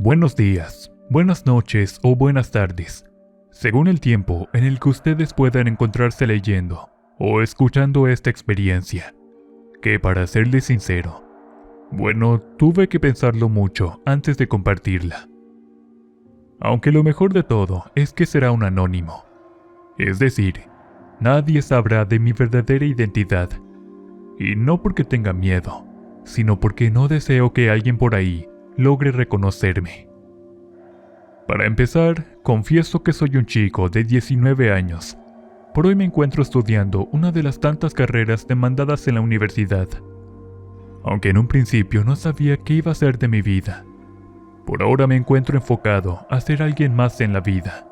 Buenos días, buenas noches o buenas tardes, según el tiempo en el que ustedes puedan encontrarse leyendo o escuchando esta experiencia, que para serles sincero, tuve que pensarlo mucho antes de compartirla. Aunque lo mejor de todo es que será un anónimo, es decir, nadie sabrá de mi verdadera identidad, y no porque tenga miedo, sino porque no deseo que alguien por ahí logre reconocerme. Para empezar, confieso que soy un chico de 19 años. Por hoy me encuentro estudiando una de las tantas carreras demandadas en la universidad. Aunque en un principio no sabía qué iba a ser de mi vida, por ahora me encuentro enfocado a ser alguien más en la vida.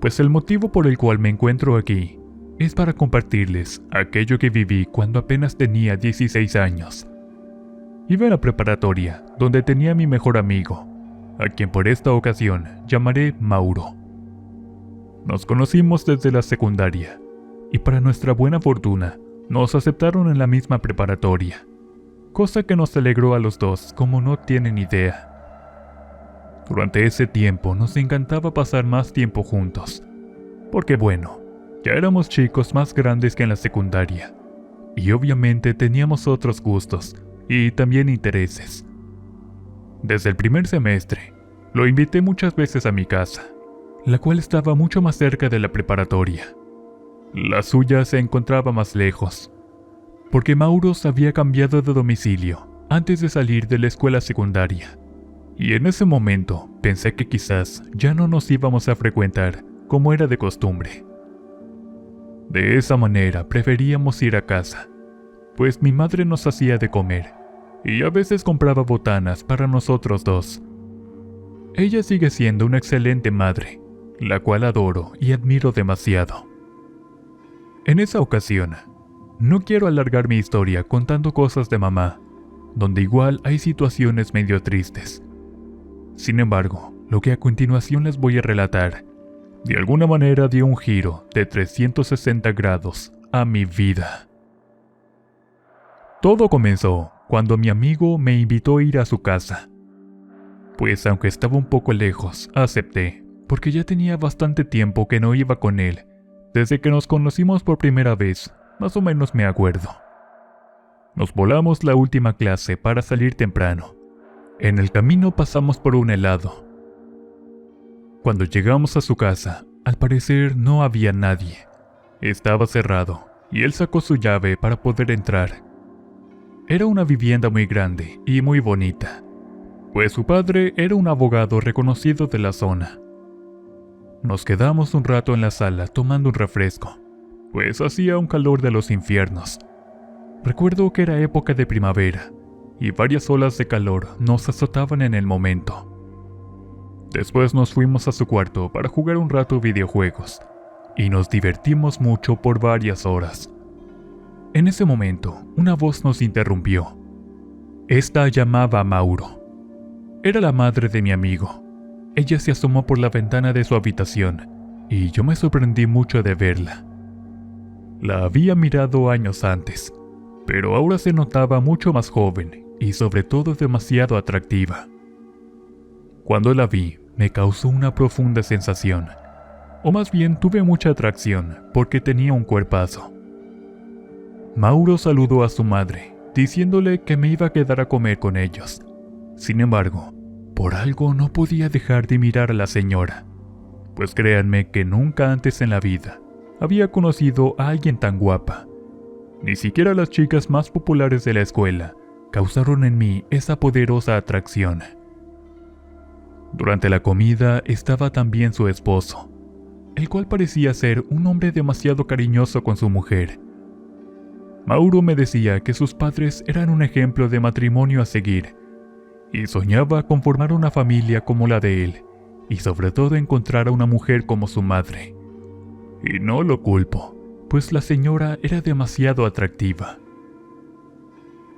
Pues el motivo por el cual me encuentro aquí es para compartirles aquello que viví cuando apenas tenía 16 años. Iba a la preparatoria, donde tenía a mi mejor amigo, a quien por esta ocasión llamaré Mauro. Nos conocimos desde la secundaria, y para nuestra buena fortuna, nos aceptaron en la misma preparatoria, cosa que nos alegró a los dos como no tienen idea. Durante ese tiempo nos encantaba pasar más tiempo juntos, porque ya éramos chicos más grandes que en la secundaria, y obviamente teníamos otros gustos y también intereses. Desde el primer semestre, lo invité muchas veces a mi casa, la cual estaba mucho más cerca de la preparatoria. La suya se encontraba más lejos, porque Mauro se había cambiado de domicilio antes de salir de la escuela secundaria, y en ese momento pensé que quizás ya no nos íbamos a frecuentar como era de costumbre. De esa manera preferíamos ir a casa, pues mi madre nos hacía de comer, y a veces compraba botanas para nosotros dos. Ella sigue siendo una excelente madre, la cual adoro y admiro demasiado. En esa ocasión, no quiero alargar mi historia contando cosas de mamá, donde igual hay situaciones medio tristes. Sin embargo, lo que a continuación les voy a relatar, de alguna manera dio un giro de 360 grados a mi vida. Todo comenzó cuando mi amigo me invitó a ir a su casa. Pues aunque estaba un poco lejos, acepté, porque ya tenía bastante tiempo que no iba con él, desde que nos conocimos por primera vez, más o menos me acuerdo. Nos volamos la última clase para salir temprano. En el camino pasamos por un helado. Cuando llegamos a su casa, al parecer no había nadie. Estaba cerrado, y él sacó su llave para poder entrar. Era una vivienda muy grande y muy bonita, pues su padre era un abogado reconocido de la zona. Nos quedamos un rato en la sala tomando un refresco, pues hacía un calor de los infiernos. Recuerdo que era época de primavera, y varias olas de calor nos azotaban en el momento. Después nos fuimos a su cuarto para jugar un rato videojuegos, y nos divertimos mucho por varias horas. En ese momento, una voz nos interrumpió. Esta llamaba a Mauro. Era la madre de mi amigo. Ella se asomó por la ventana de su habitación, y yo me sorprendí mucho de verla. La había mirado años antes, pero ahora se notaba mucho más joven y sobre todo demasiado atractiva. Cuando la vi, me causó una profunda sensación, o más bien tuve mucha atracción porque tenía un cuerpazo. Mauro saludó a su madre, diciéndole que me iba a quedar a comer con ellos. Sin embargo, por algo no podía dejar de mirar a la señora, pues créanme que nunca antes en la vida había conocido a alguien tan guapa. Ni siquiera las chicas más populares de la escuela causaron en mí esa poderosa atracción. Durante la comida estaba también su esposo, el cual parecía ser un hombre demasiado cariñoso con su mujer. Mauro me decía que sus padres eran un ejemplo de matrimonio a seguir, y soñaba con formar una familia como la de él, y sobre todo encontrar a una mujer como su madre. Y no lo culpo, pues la señora era demasiado atractiva.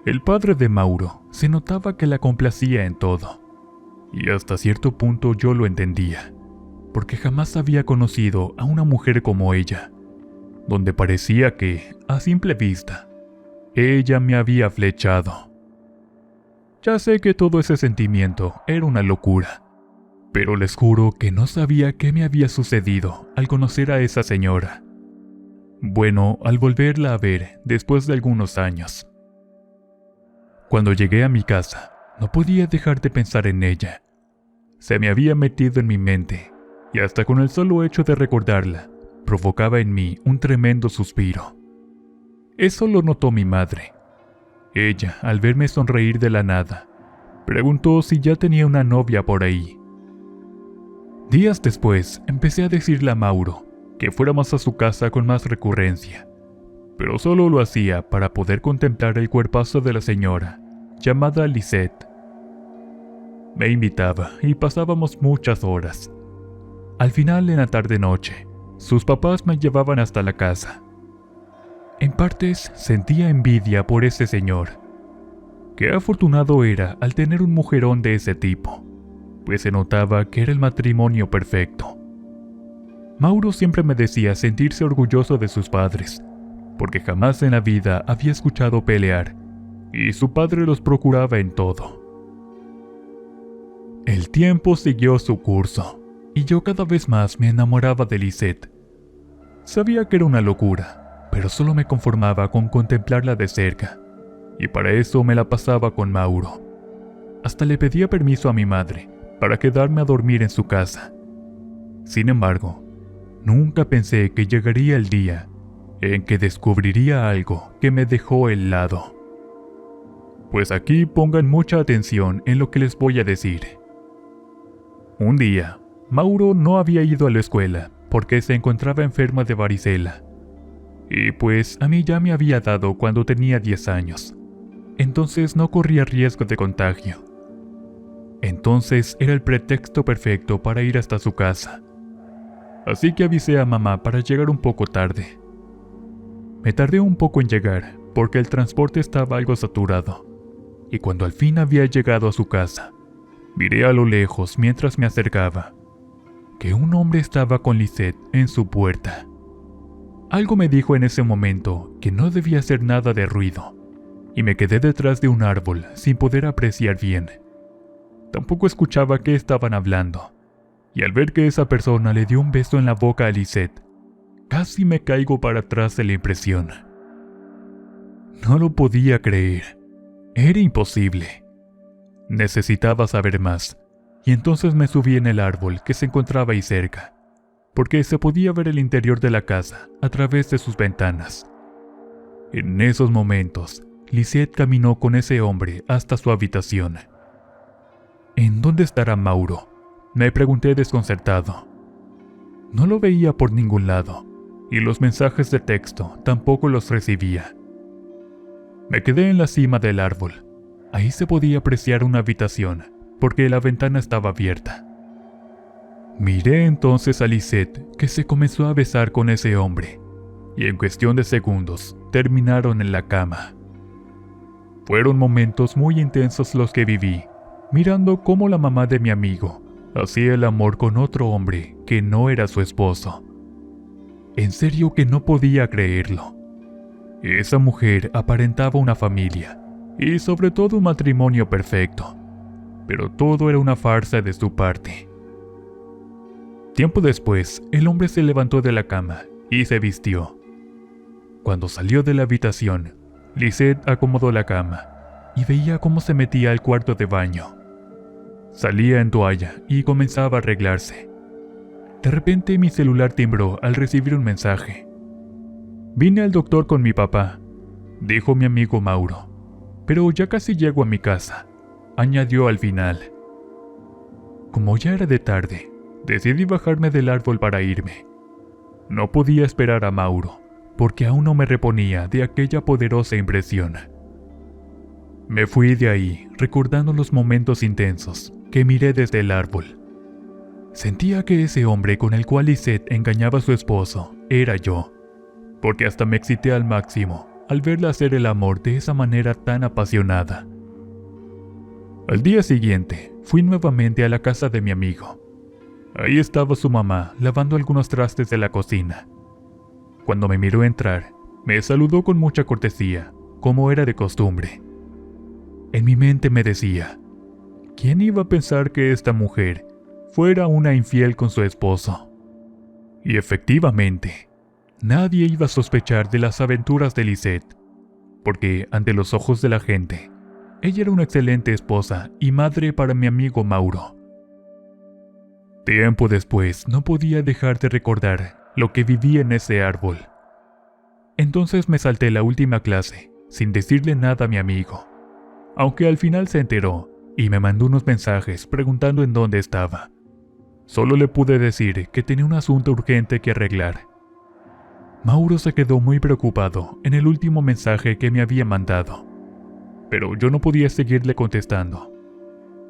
El padre de Mauro se notaba que la complacía en todo, y hasta cierto punto yo lo entendía, porque jamás había conocido a una mujer como ella, donde parecía que, a simple vista, ella me había flechado. Ya sé que todo ese sentimiento era una locura, pero les juro que no sabía qué me había sucedido al conocer a esa señora. Bueno, al volverla a ver después de algunos años. Cuando llegué a mi casa, no podía dejar de pensar en ella. Se me había metido en mi mente, y hasta con el solo hecho de recordarla, provocaba en mí un tremendo suspiro. Eso lo notó mi madre. Ella, al verme sonreír de la nada, preguntó si ya tenía una novia por ahí. Días después, empecé a decirle a Mauro que fuéramos a su casa con más recurrencia, pero solo lo hacía para poder contemplar el cuerpazo de la señora, llamada Lisette. Me invitaba y pasábamos muchas horas. Al final, en la tarde-noche, sus papás me llevaban hasta la casa. En partes sentía envidia por ese señor. Qué afortunado era al tener un mujerón de ese tipo, pues se notaba que era el matrimonio perfecto. Mauro siempre me decía sentirse orgulloso de sus padres, porque jamás en la vida había escuchado pelear, y su padre los procuraba en todo. El tiempo siguió su curso, y yo cada vez más me enamoraba de Lisette. Sabía que era una locura, pero solo me conformaba con contemplarla de cerca, y para eso me la pasaba con Mauro. Hasta le pedía permiso a mi madre para quedarme a dormir en su casa. Sin embargo, nunca pensé que llegaría el día en que descubriría algo que me dejó helado. Pues aquí pongan mucha atención en lo que les voy a decir. Un día, Mauro no había ido a la escuela porque se encontraba enferma de varicela. Y pues a mí ya me había dado cuando tenía 10 años. Entonces no corría riesgo de contagio. Entonces era el pretexto perfecto para ir hasta su casa. Así que avisé a mamá para llegar un poco tarde. Me tardé un poco en llegar porque el transporte estaba algo saturado. Y cuando al fin había llegado a su casa, miré a lo lejos mientras me acercaba que un hombre estaba con Lisette en su puerta. Algo me dijo en ese momento que no debía hacer nada de ruido, y me quedé detrás de un árbol sin poder apreciar bien. Tampoco escuchaba qué estaban hablando, y al ver que esa persona le dio un beso en la boca a Lisette, casi me caigo para atrás de la impresión. No lo podía creer. Era imposible. Necesitaba saber más, y entonces me subí en el árbol que se encontraba ahí cerca, porque se podía ver el interior de la casa a través de sus ventanas. En esos momentos, Lisette caminó con ese hombre hasta su habitación. ¿En dónde estará Mauro?, me pregunté desconcertado. No lo veía por ningún lado, y los mensajes de texto tampoco los recibía. Me quedé en la cima del árbol. Ahí se podía apreciar una habitación, porque la ventana estaba abierta. Miré entonces a Lisette, que se comenzó a besar con ese hombre, y en cuestión de segundos terminaron en la cama. Fueron momentos muy intensos los que viví, mirando cómo la mamá de mi amigo hacía el amor con otro hombre que no era su esposo. En serio que no podía creerlo. Esa mujer aparentaba una familia, y sobre todo un matrimonio perfecto, pero todo era una farsa de su parte. Tiempo después, el hombre se levantó de la cama y se vistió. Cuando salió de la habitación, Lisette acomodó la cama y veía cómo se metía al cuarto de baño. Salía en toalla y comenzaba a arreglarse. De repente mi celular timbró al recibir un mensaje. «Vine al doctor con mi papá», dijo mi amigo Mauro, «pero ya casi llego a mi casa», añadió al final. Como ya era de tarde, decidí bajarme del árbol para irme. No podía esperar a Mauro, porque aún no me reponía de aquella poderosa impresión. Me fui de ahí recordando los momentos intensos que miré desde el árbol. Sentía que ese hombre con el cual Lisette engañaba a su esposo era yo, porque hasta me excité al máximo al verla hacer el amor de esa manera tan apasionada. Al día siguiente, fui nuevamente a la casa de mi amigo. Ahí estaba su mamá lavando algunos trastes de la cocina. Cuando me miró entrar, me saludó con mucha cortesía, como era de costumbre. En mi mente me decía, ¿quién iba a pensar que esta mujer fuera una infiel con su esposo? Y efectivamente, nadie iba a sospechar de las aventuras de Lisette, porque ante los ojos de la gente, ella era una excelente esposa y madre para mi amigo Mauro. Tiempo después no podía dejar de recordar lo que vivía en ese árbol. Entonces me salté la última clase, sin decirle nada a mi amigo, aunque al final se enteró y me mandó unos mensajes preguntando en dónde estaba. Solo le pude decir que tenía un asunto urgente que arreglar. Mauro se quedó muy preocupado en el último mensaje que me había mandado, pero yo no podía seguirle contestando.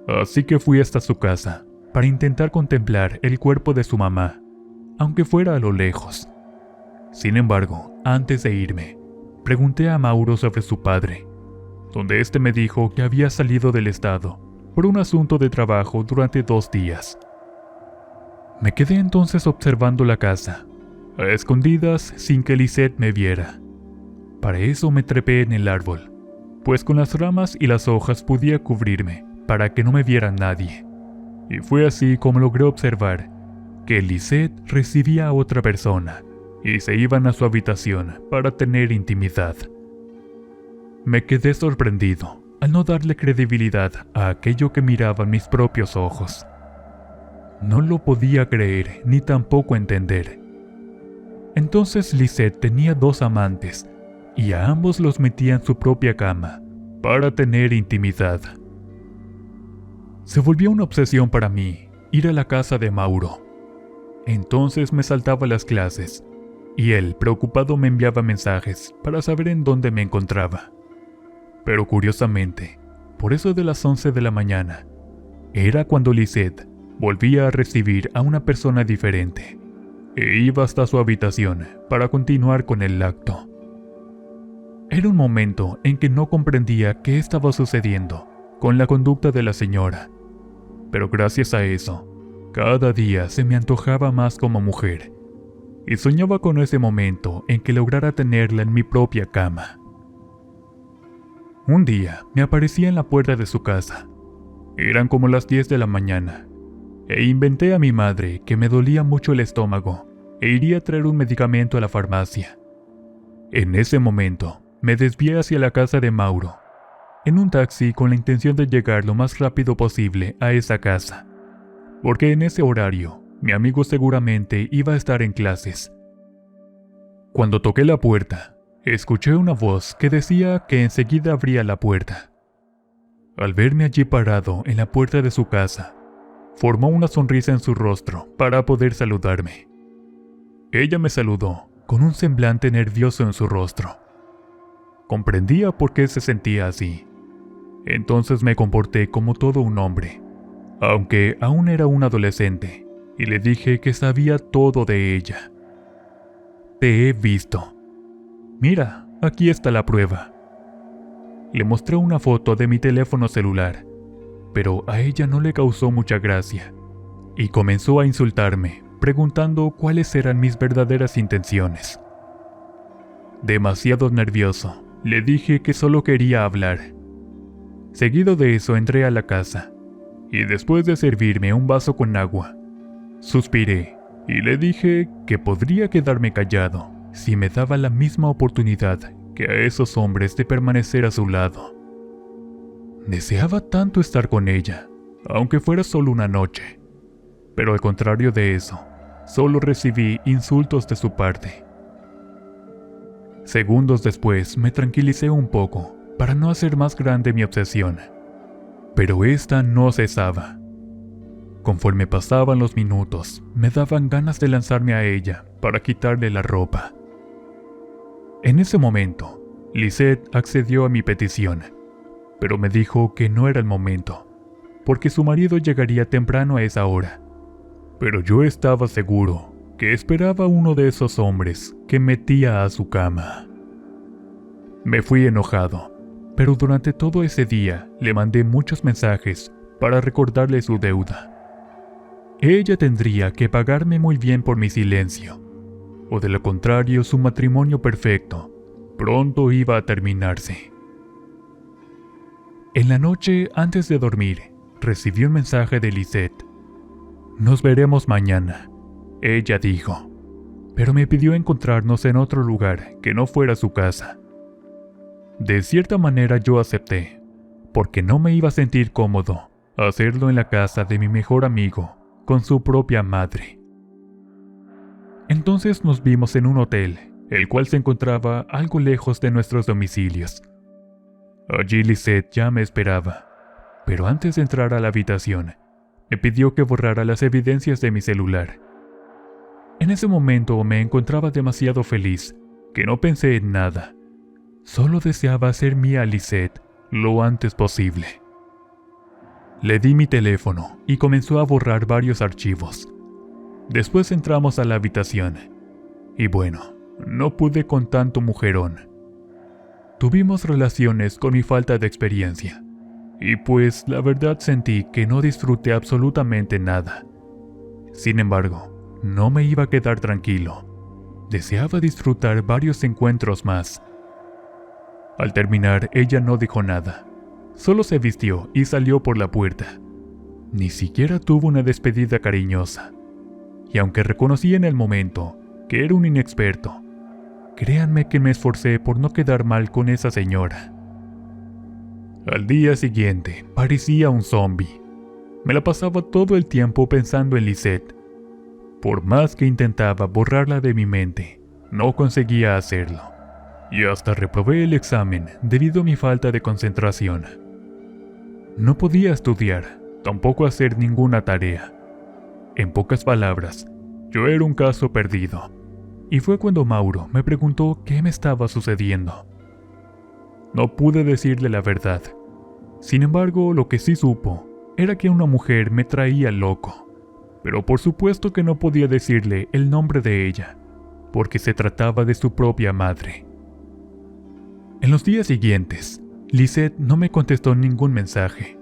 Así que fui hasta su casa para intentar contemplar el cuerpo de su mamá, aunque fuera a lo lejos. Sin embargo, antes de irme, pregunté a Mauro sobre su padre, donde éste me dijo que había salido del estado por un asunto de trabajo durante 2 días. Me quedé entonces observando la casa, a escondidas sin que Lisette me viera. Para eso me trepé en el árbol, pues con las ramas y las hojas podía cubrirme para que no me viera nadie. Y fue así como logré observar que Lisette recibía a otra persona y se iban a su habitación para tener intimidad. Me quedé sorprendido al no darle credibilidad a aquello que miraban mis propios ojos. No lo podía creer ni tampoco entender. Entonces Lisette tenía 2 amantes y a ambos los metía en su propia cama para tener intimidad. Se volvió una obsesión para mí ir a la casa de Mauro. Entonces me saltaba las clases y él, preocupado, me enviaba mensajes para saber en dónde me encontraba. Pero curiosamente, por eso de las 11 de la mañana, era cuando Lisette volvía a recibir a una persona diferente e iba hasta su habitación para continuar con el acto. Era un momento en que no comprendía qué estaba sucediendo con la conducta de la señora, pero gracias a eso, cada día se me antojaba más como mujer, y soñaba con ese momento en que lograra tenerla en mi propia cama. Un día me aparecía en la puerta de su casa. Eran como las 10 de la mañana, e inventé a mi madre que me dolía mucho el estómago e iría a traer un medicamento a la farmacia. En ese momento, me desvié hacia la casa de Mauro, en un taxi con la intención de llegar lo más rápido posible a esa casa, porque en ese horario, mi amigo seguramente iba a estar en clases. Cuando toqué la puerta, escuché una voz que decía que enseguida abría la puerta. Al verme allí parado en la puerta de su casa, formó una sonrisa en su rostro para poder saludarme. Ella me saludó con un semblante nervioso en su rostro. Comprendía por qué se sentía así. Entonces me comporté como todo un hombre, aunque aún era un adolescente, y le dije que sabía todo de ella. Te he visto. Mira, aquí está la prueba. Le mostré una foto de mi teléfono celular, pero a ella no le causó mucha gracia, y comenzó a insultarme, preguntando cuáles eran mis verdaderas intenciones. Demasiado nervioso, le dije que solo quería hablar. Seguido de eso entré a la casa, y después de servirme un vaso con agua, suspiré y le dije que podría quedarme callado si me daba la misma oportunidad que a esos hombres de permanecer a su lado. Deseaba tanto estar con ella, aunque fuera solo una noche, pero al contrario de eso, solo recibí insultos de su parte. Segundos después me tranquilicé un poco para no hacer más grande mi obsesión, pero esta no cesaba. Conforme pasaban los minutos, me daban ganas de lanzarme a ella para quitarle la ropa. En ese momento, Lisette accedió a mi petición, pero me dijo que no era el momento, porque su marido llegaría temprano a esa hora. Pero yo estaba seguro que esperaba uno de esos hombres que metía a su cama. Me fui enojado, pero durante todo ese día le mandé muchos mensajes para recordarle su deuda. Ella tendría que pagarme muy bien por mi silencio, o de lo contrario su matrimonio perfecto pronto iba a terminarse. En la noche, antes de dormir, recibí un mensaje de Lisette. Nos veremos mañana, ella dijo, pero me pidió encontrarnos en otro lugar que no fuera su casa. De cierta manera yo acepté, porque no me iba a sentir cómodo hacerlo en la casa de mi mejor amigo con su propia madre. Entonces nos vimos en un hotel, el cual se encontraba algo lejos de nuestros domicilios. Allí Lisette ya me esperaba, pero antes de entrar a la habitación, me pidió que borrara las evidencias de mi celular. En ese momento me encontraba demasiado feliz que no pensé en nada. Solo deseaba hacer mía a Lisette lo antes posible. Le di mi teléfono y comenzó a borrar varios archivos. Después entramos a la habitación. Y bueno, no pude con tanto mujerón. Tuvimos relaciones con mi falta de experiencia. Y pues la verdad sentí que no disfruté absolutamente nada. Sin embargo, no me iba a quedar tranquilo. Deseaba disfrutar varios encuentros más. Al terminar, ella no dijo nada. Solo se vistió y salió por la puerta. Ni siquiera tuvo una despedida cariñosa. Y aunque reconocí en el momento que era un inexperto, créanme que me esforcé por no quedar mal con esa señora. Al día siguiente, parecía un zombie. Me la pasaba todo el tiempo pensando en Lisette. Por más que intentaba borrarla de mi mente, no conseguía hacerlo. Y hasta reprobé el examen debido a mi falta de concentración. No podía estudiar, tampoco hacer ninguna tarea. En pocas palabras, yo era un caso perdido. Y fue cuando Mauro me preguntó qué me estaba sucediendo. No pude decirle la verdad. Sin embargo, lo que sí supo era que una mujer me traía loco. Pero por supuesto que no podía decirle el nombre de ella, porque se trataba de su propia madre. En los días siguientes, Lisette no me contestó ningún mensaje,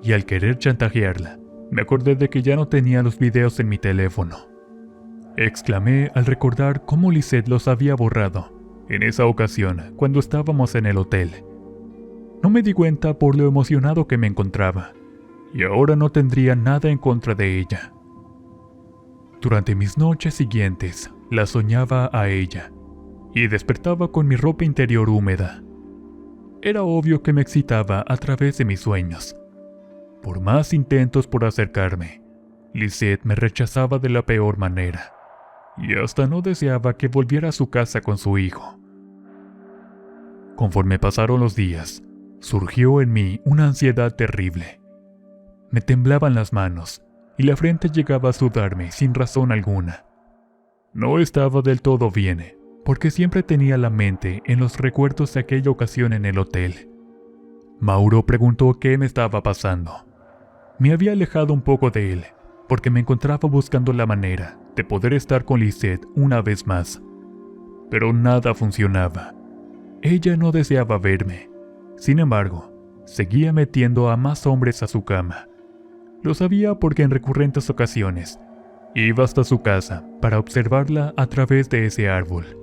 y al querer chantajearla, me acordé de que ya no tenía los videos en mi teléfono. Exclamé al recordar cómo Lisette los había borrado en esa ocasión cuando estábamos en el hotel. No me di cuenta por lo emocionado que me encontraba, y ahora no tendría nada en contra de ella. Durante mis noches siguientes, la soñaba a ella, y despertaba con mi ropa interior húmeda. Era obvio que me excitaba a través de mis sueños. Por más intentos por acercarme, Lisette me rechazaba de la peor manera, y hasta no deseaba que volviera a su casa con su hijo. Conforme pasaron los días, surgió en mí una ansiedad terrible. Me temblaban las manos, y la frente llegaba a sudarme sin razón alguna. No estaba del todo bien, porque siempre tenía la mente en los recuerdos de aquella ocasión en el hotel. Mauro preguntó qué me estaba pasando. Me había alejado un poco de él, porque me encontraba buscando la manera de poder estar con Lisette una vez más. Pero nada funcionaba. Ella no deseaba verme. Sin embargo, seguía metiendo a más hombres a su cama. Lo sabía porque en recurrentes ocasiones iba hasta su casa para observarla a través de ese árbol.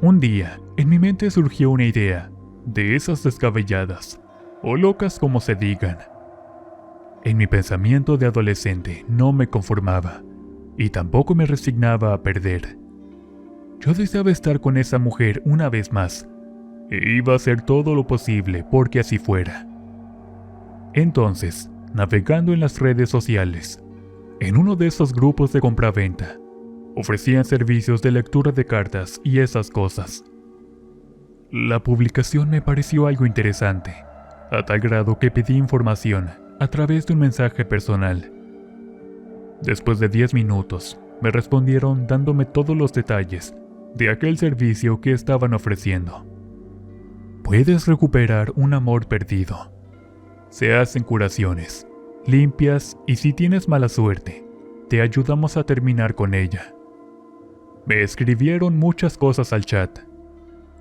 Un día, en mi mente surgió una idea, de esas descabelladas, o locas como se digan. En mi pensamiento de adolescente no me conformaba, y tampoco me resignaba a perder. Yo deseaba estar con esa mujer una vez más, e iba a hacer todo lo posible porque así fuera. Entonces, navegando en las redes sociales, en uno de esos grupos de compraventa, ofrecían servicios de lectura de cartas y esas cosas. La publicación me pareció algo interesante, a tal grado que pedí información a través de un mensaje personal. Después de 10 minutos, me respondieron dándome todos los detalles de aquel servicio que estaban ofreciendo. Puedes recuperar un amor perdido. Se hacen curaciones, limpias y si tienes mala suerte, te ayudamos a terminar con ella. Me escribieron muchas cosas al chat.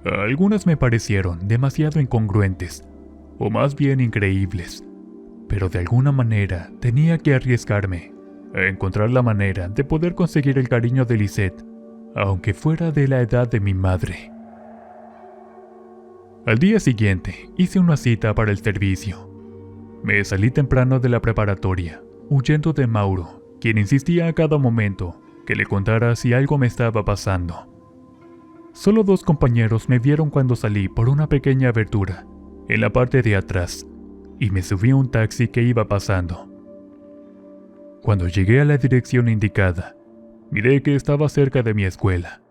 Algunas me parecieron demasiado incongruentes, o más bien increíbles, pero de alguna manera tenía que arriesgarme a encontrar la manera de poder conseguir el cariño de Lisette, aunque fuera de la edad de mi madre. Al día siguiente hice una cita para el servicio. Me salí temprano de la preparatoria, huyendo de Mauro, quien insistía a cada momento que le contara si algo me estaba pasando. Solo 2 compañeros me vieron cuando salí por una pequeña abertura en la parte de atrás y me subí a un taxi que iba pasando. Cuando llegué a la dirección indicada, miré que estaba cerca de mi escuela.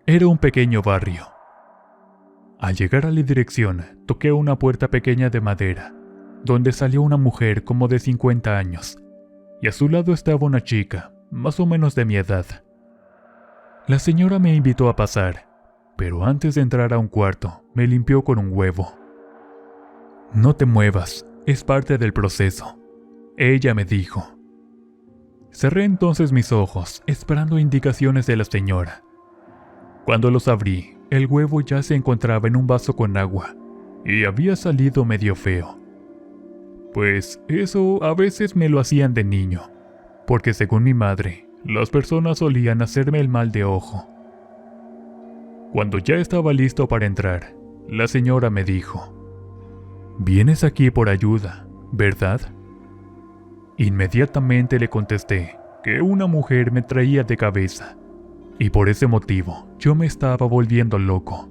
Era un pequeño barrio. Al llegar a la dirección, toqué una puerta pequeña de madera, donde salió una mujer como de 50 años, y a su lado estaba una chica, más o menos de mi edad. La señora me invitó a pasar, pero antes de entrar a un cuarto, me limpió con un huevo. «No te muevas, es parte del proceso», ella me dijo. Cerré entonces mis ojos, esperando indicaciones de la señora. Cuando los abrí, el huevo ya se encontraba en un vaso con agua, y había salido medio feo. Pues eso a veces me lo hacían de niño, porque según mi madre, las personas solían hacerme el mal de ojo. Cuando ya estaba listo para entrar, la señora me dijo: «Vienes aquí por ayuda, ¿verdad?». Inmediatamente le contesté que una mujer me traía de cabeza, y por ese motivo yo me estaba volviendo loco.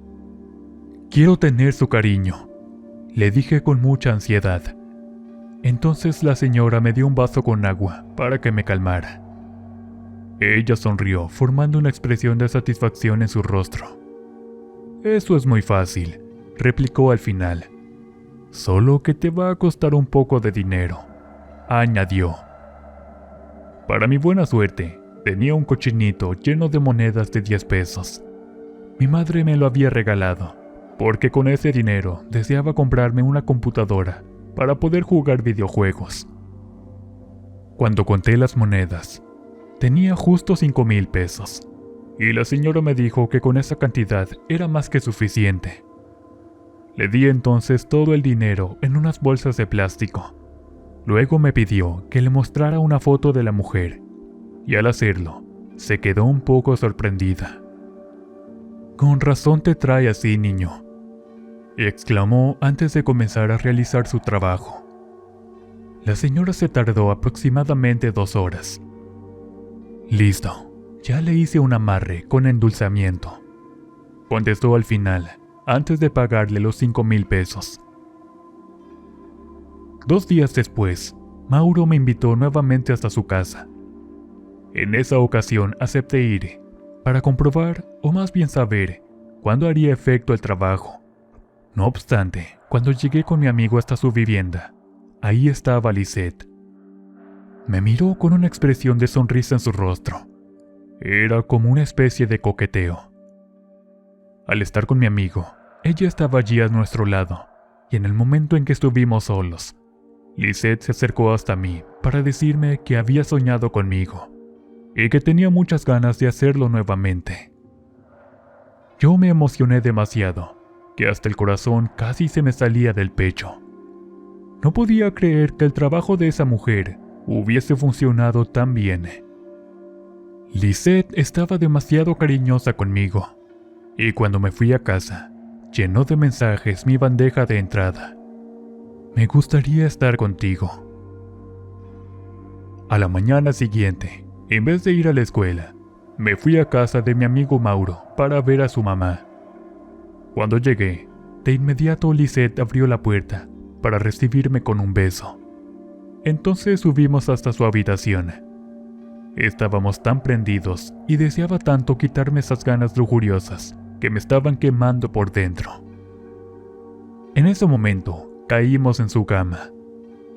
«Quiero tener su cariño», le dije con mucha ansiedad. Entonces la señora me dio un vaso con agua para que me calmara. Ella sonrió, formando una expresión de satisfacción en su rostro. «Eso es muy fácil», replicó al final. «Solo que te va a costar un poco de dinero», añadió. Para mi buena suerte, tenía un cochinito lleno de monedas de 10 pesos. Mi madre me lo había regalado, porque con ese dinero deseaba comprarme una computadora para poder jugar videojuegos. Cuando conté las monedas, tenía justo 5,000 pesos, y la señora me dijo que con esa cantidad era más que suficiente. Le di entonces todo el dinero en unas bolsas de plástico. Luego me pidió que le mostrara una foto de la mujer, y al hacerlo, se quedó un poco sorprendida. «Con razón te trae así, niño», exclamó antes de comenzar a realizar su trabajo. La señora se tardó aproximadamente 2 horas. «Listo, ya le hice un amarre con endulzamiento», contestó al final, antes de pagarle los 5,000 pesos. 2 días después, Mauro me invitó nuevamente hasta su casa. En esa ocasión acepté ir, para comprobar, o más bien saber, cuándo haría efecto el trabajo. No obstante, cuando llegué con mi amigo hasta su vivienda, ahí estaba Lisette. Me miró con una expresión de sonrisa en su rostro. Era como una especie de coqueteo. Al estar con mi amigo, ella estaba allí a nuestro lado, y en el momento en que estuvimos solos, Lisette se acercó hasta mí para decirme que había soñado conmigo, y que tenía muchas ganas de hacerlo nuevamente. Yo me emocioné demasiado, que hasta el corazón casi se me salía del pecho. No podía creer que el trabajo de esa mujer hubiese funcionado tan bien. Lisette estaba demasiado cariñosa conmigo, y cuando me fui a casa, llenó de mensajes mi bandeja de entrada. «Me gustaría estar contigo». A la mañana siguiente, en vez de ir a la escuela, me fui a casa de mi amigo Mauro para ver a su mamá. Cuando llegué, de inmediato Lisette abrió la puerta para recibirme con un beso. Entonces subimos hasta su habitación. Estábamos tan prendidos y deseaba tanto quitarme esas ganas lujuriosas que me estaban quemando por dentro. En ese momento, caímos en su cama.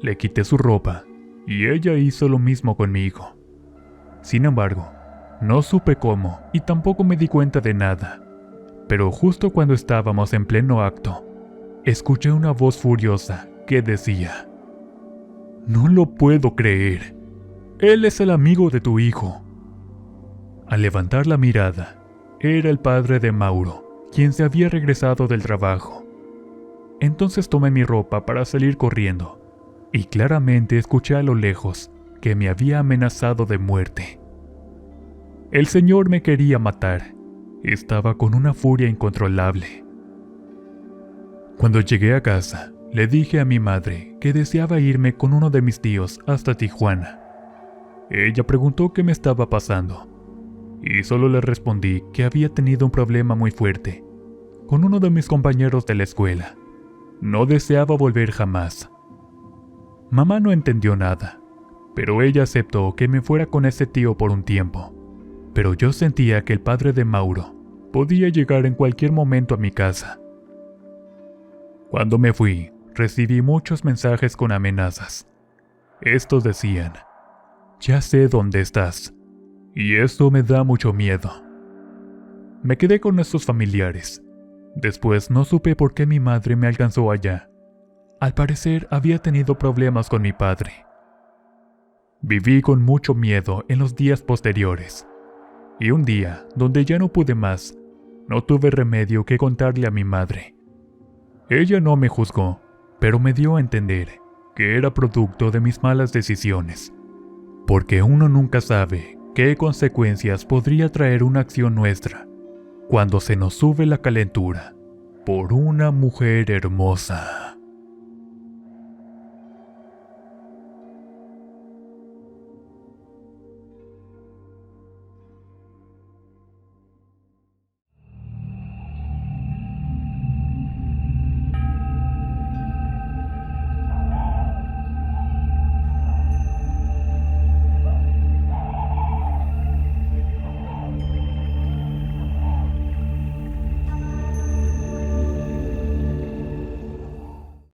Le quité su ropa y ella hizo lo mismo conmigo. Sin embargo, no supe cómo y tampoco me di cuenta de nada. Pero justo cuando estábamos en pleno acto, escuché una voz furiosa que decía: «No lo puedo creer. Él es el amigo de tu hijo». Al levantar la mirada, era el padre de Mauro, quien se había regresado del trabajo. Entonces tomé mi ropa para salir corriendo, y claramente escuché a lo lejos que me había amenazado de muerte. El señor me quería matar. Estaba con una furia incontrolable. Cuando llegué a casa, le dije a mi madre que deseaba irme con uno de mis tíos hasta Tijuana. Ella preguntó qué me estaba pasando, y solo le respondí que había tenido un problema muy fuerte con uno de mis compañeros de la escuela. No deseaba volver jamás. Mamá no entendió nada, pero ella aceptó que me fuera con ese tío por un tiempo. Pero yo sentía que el padre de Mauro podía llegar en cualquier momento a mi casa. Cuando me fui, recibí muchos mensajes con amenazas. Estos decían: "Ya sé dónde estás", y eso me da mucho miedo. Me quedé con estos familiares. Después no supe por qué mi madre me alcanzó allá. Al parecer había tenido problemas con mi padre. Viví con mucho miedo en los días posteriores. Y un día, donde ya no pude más, no tuve remedio que contarle a mi madre. Ella no me juzgó, pero me dio a entender que era producto de mis malas decisiones. Porque uno nunca sabe qué consecuencias podría traer una acción nuestra cuando se nos sube la calentura por una mujer hermosa.